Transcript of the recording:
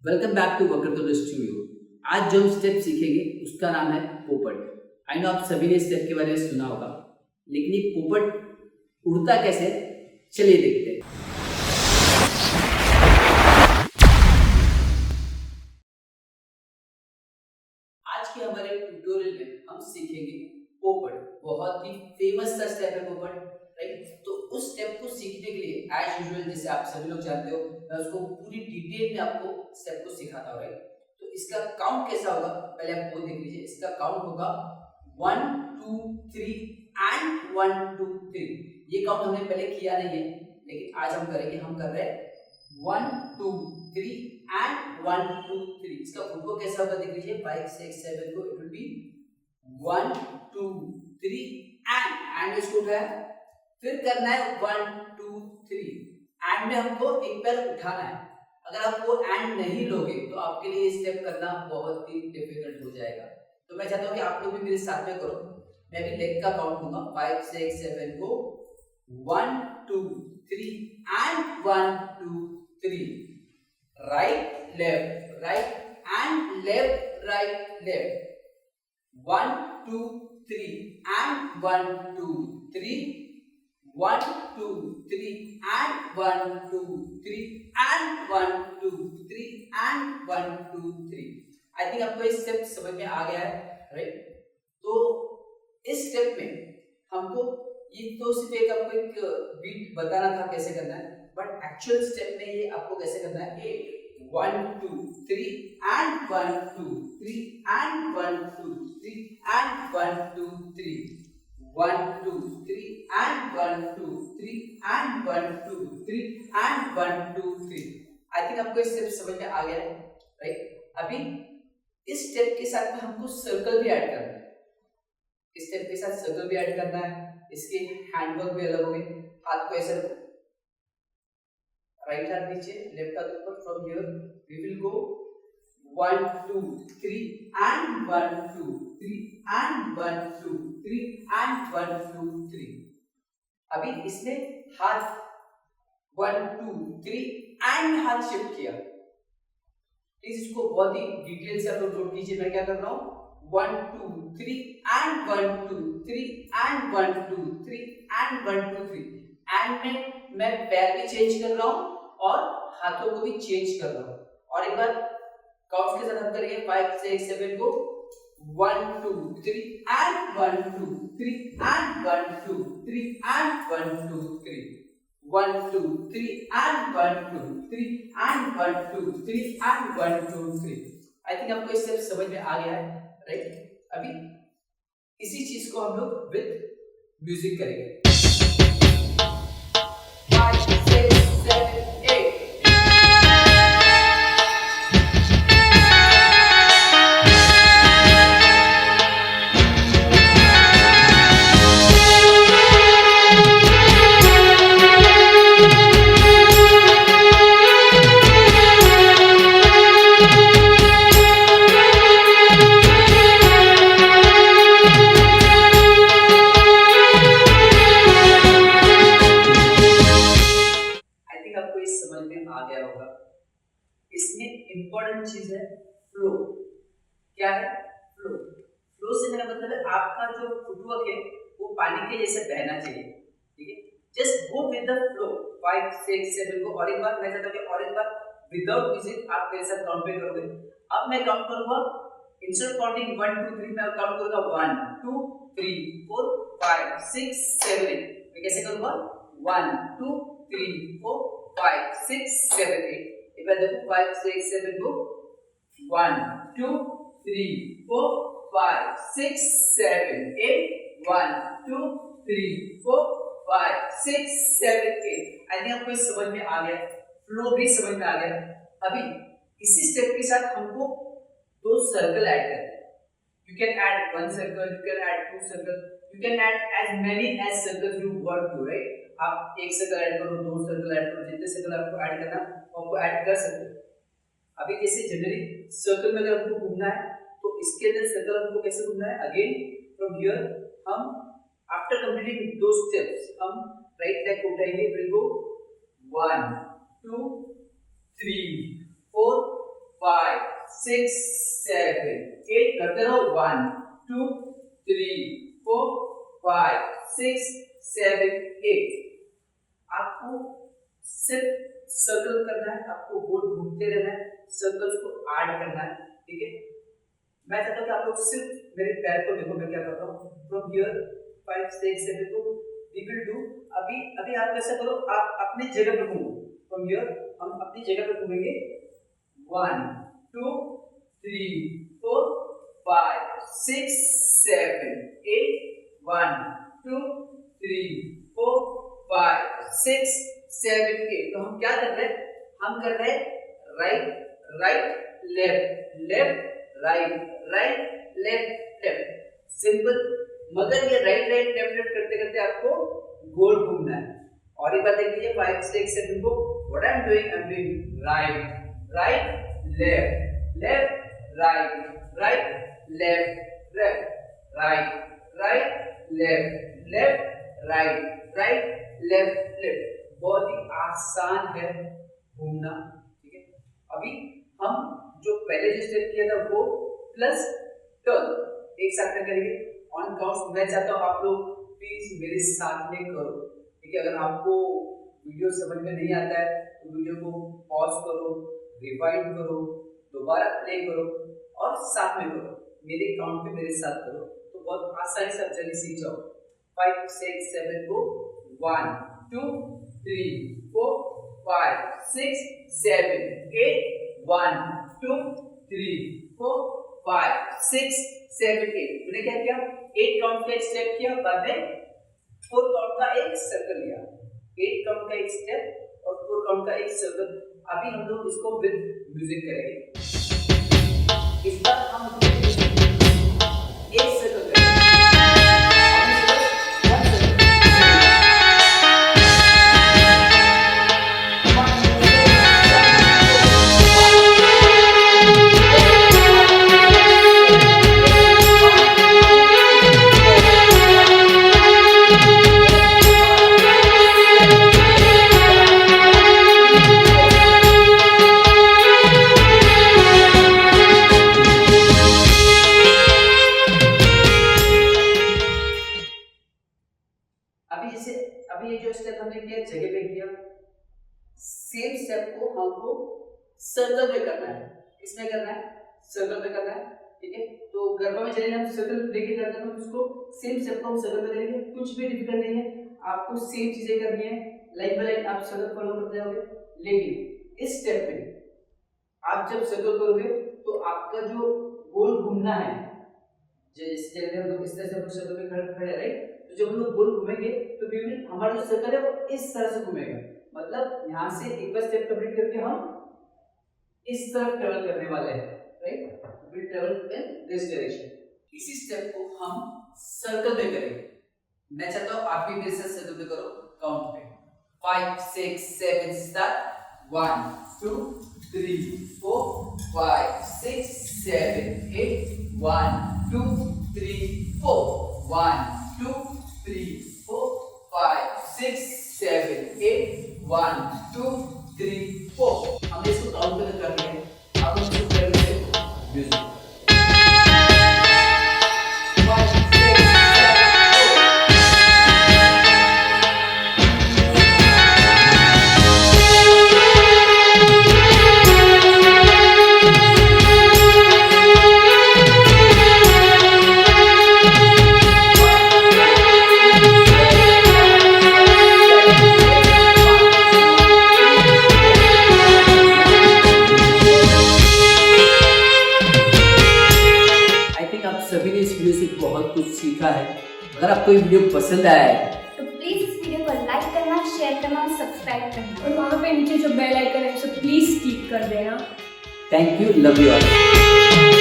Welcome back to Vakratunda studio. आज जो हम स्टेप सीखेंगे उसका नाम है पोपट। आई नो आप सभी ने स्टेप के बारे में सुना होगा, लेकिन ये पोपट उड़ता कैसे, चलिए देखते हैं। आज के हमारे ट्यूटोरियल में हम सीखेंगे पोपट। बहुत ही फेमस सा स्टेप है पोपट, राइट? तो उस स्टेप को सीखने के लिए एज यूजुअल जैसे आप सभी लोग जानते हो, मैं उसको पूरी डिटेल में आपको स्टेप को सिखाता हूँ, राइट? तो इसका काउंट कैसा होगा पहले आप वो देख लीजिए। इसका काउंट होगा 1 2 3 एंड 1 2 3। ये काउंट हमने पहले किया नहीं है, लेकिन आज हम करेंगे। हम कर रहे हैं 1 2 3 एंड 1 2 3। इसका फुटबॉल कैसा होगा देख लीजिए। 5 6 7 को इट विल बी 1 2 3 एंड इसको उठाया, फिर करना है 1 2 3। एंड में हमको एक पैर उठाना है। अगर आप वो एंड नहीं लोगे तो आपके लिए स्टेप करना बहुत ही डिफिकल्ट हो जाएगा। तो मैं चाहता हूँ कि आप लोग भी मेरे साथ में करो। मैं भी लेग का काउंट दूंगा 5 6 7 को 1 2 3 and 1 2 3। Right left right and left right left. 1 2 3 and 1 2 3। 1 2 3 and 1 2 3 and 1 2 3 and 1 2 3। I think आपको इस स्टेप समझ में आ गया है, राइट? तो इस स्टेप में हमको ये तो सिर्फ एक आपको एक बीट बताना था कैसे करना है, बट एक्चुअल स्टेप में ये आपको कैसे करना है। 1 2 3 and 1 2 3 and 1 2 3 and 1 2 3। 1 2 3 and 1 2 3 and 1 2 3 and 1 2 3। I think आपको इस स्टेप समझ में आ गया है, राइट? अभी इस स्टेप के साथ में हमको सर्कल भी ऐड करना है। इस स्टेप के साथ सर्कल भी ऐड करना है। इसके हैंडवर्क भी अलग होंगे। हाथ को ऐसे रखो, राइट हाथ नीचे, लेफ्ट हाथ ऊपर। From here we will go 1 2 3 and 1 2 3 and 1 2 3 and 1 2 3। अभी इसने हाथ 1 2 3 एंड हाथ शिफ्ट किया। प्लीज इसको बहुत ही डिटेल से आप लोग नोट कीजिए। मैं क्या कर रहा हूँ 1 2 3 एंड 1 2 3 एंड 1 2 3 एंड 1 2 3। एंड में मैं पैर भी चेंज कर रहा हूँ और हाथों को भी चेंज कर रहा हूँ। और एक बार काउंट्स के साथ हम करेंगे 5 6 7 को 1 2 3 and 1 2 3 and 1 2 3 and 1 2 3। 1 2 3 and 1 2 3 and 1 2 3 and 1 2 3। I think आपको इस स्टेप समझ में आ गया है, राइट? अभी इसी चीज को हम लोग विद म्यूजिक करेंगे। 5 6 7 8। इसमें इंपॉर्टेंट चीज है फ्लो। क्या है फ्लो? फ्लो से मेरा मतलब है आपका जो फुटवर्क है वो पानी के जैसे बहना चाहिए, ठीक है? Just go with the flow. 5 6 7 को और एक बार मैं चाहता हूं कि और एक बार विदाउट म्यूजिक आप मेरे साथ काउंट पे करोगे। अब मैं काउंट करूंगा, इंस्टेड ऑफ काउंटिंग 1 2 3 मैं काउंट करूंगा 1 2 3 4 5 6 7 8। मैं कैसे करूंगा 1 2 3 4 5 6 7 8। एक बार देखो 5 6 7 को 1 2 3 4 5 6 7 8। 1 2 3 4 5 6 7 8। आई थिंक आपको समझ में आ गया, फ्लो भी समझ में आ गया। अभी इसी स्टेप के साथ हमको दो सर्कल ऐड करना है। You can add 1 circle, you can add 2 circle, you can add as many as circles you want to, right? आप एक सर्कल ऐड करो, दो सर्कल ऐड करो, जितने सर्कल आपको ऐड करना आपको ऐड कर सकते हो। अभी जैसे जनरली सर्कल में अगर हमको घूमना है तो इसके अंदर सर्कल हमको कैसे घूमना है। अगेन फ्रॉम हियर हम आफ्टर कंप्लीटिंग दो स्टेप्स हम राइट लेग उठाएंगे, विल गो 1 2 3 4 6 7 8 करते रहो 1 2 3 4 5 6 7 8 आपको सिर्फ सर्कल करना है, आपको गोल घूमते रहना है, सर्कल्स को ऐड करना है, ठीक है। मैं चाहता हूँ कि आप लोग सिर्फ मेरे पैर को देखो, मैं क्या करता हूँ फ्रॉम हियर 5 6 7 को वी विल डू। अभी आप कैसा करो, आप अपनी जगह पे घूमो, फ्रॉम हियर हम अपनी जगह पे घूमेंगे 1 2 3 4 5 6 7 8 1 2 3 4 5 6 7 8। तो हम क्या कर रहे हैं, हम कर रहे हैं right right left left right right left left, simple. मगर ये राइट राइट लेफ्ट लेफ्ट करते करते आपको गोल घूमना है। और एक बात देख लीजिए 5 6 7 को what I am doing right right left left right right left left right right left left right right left left. बहुत ही आसान है घूमना, ठीक है। अभी हम जो पहले जो स्टेप किया था वो प्लस टर्न एक साथ में करेंगे ऑन काउंट। मैं चाहता हूँ आप लोग प्लीज मेरे साथ में करो, ठीक है। अगर आपको वीडियो समझ में नहीं आता है तो वीडियो को पॉज करो, रिवाइंड करो, दोबारा प्ले करो और साथ में करो। मेरे काउंट पे मेरे साथ करो तो बहुत आसानी से आप जल्दी सीख जाओ। 5 6 7 को 1 2 3 4 5 6 7 8 1 2 3 4 5 6 7 8। मैंने क्या किया, 8 काउंट का एक स्टेप किया, बाद में 4 काउंट का एक सर्कल लिया। 8 काउंट का एक स्टेप और 4 काउंट का एक सर्कल। अभी हम लोग इसको विद म्यूजिक करेंगे। इस बार हम एक सर्कल करेंगे। अभी ये जो स्टेप हमने किया जगह पे किया, सेम स्टेप को हमको सर्कल में करना है। किसमें करना है, सर्कल में करना है, ठीक है। तो गरबा में चलेंगे हम सर्कल लेके करते हैं, उसको सेम स्टेप को हम सर्कल में करेंगे। कुछ भी डिफिकल्ट नहीं है, आपको सेम चीजें करनी है, लाइन बाय लाइन आप सर्कल फॉलो करते जाओगे। लेकिन इस स्टेप में आप जब सर्कल करोगे तो आपका जो गोल घूमना है, जैसे हम लोग इस तरह से सर्कल में खड़े राइट, तो जब हम लोग गोल घूमेंगे तो हमारा जो सर्कल है वो इस तरह से घूमेगा। मतलब यहाँ से एक बार स्टेप कंप्लीट करके हम इस तरफ ट्रेवल करने वाले हैं, right. Will travel in this direction. इसी स्टेप को हम सर्कल में करेंगे। मैं चाहता हूँ आप भी मेरे साथ सर्कल में करो, काउंट पे 5 6 7 स्टार्ट 1 2 3 4 5 6 7 8 1 2 3 4 1 2 3 4 5 6 7 8 1 2 3 4। हमने इसको काउंट करके कर लिया है। अब हम इसको करेंगे म्यूजिक। सभी ने इस वीडियो से बहुत कुछ सीखा है। अगर आपको ये वीडियो पसंद आया है तो प्लीज इस वीडियो को लाइक करना, शेयर करना और सब्सक्राइब करना, और वहाँ पे नीचे जो बेल आइकन है उसे प्लीज क्लिक कर देना। Thank you, love you all.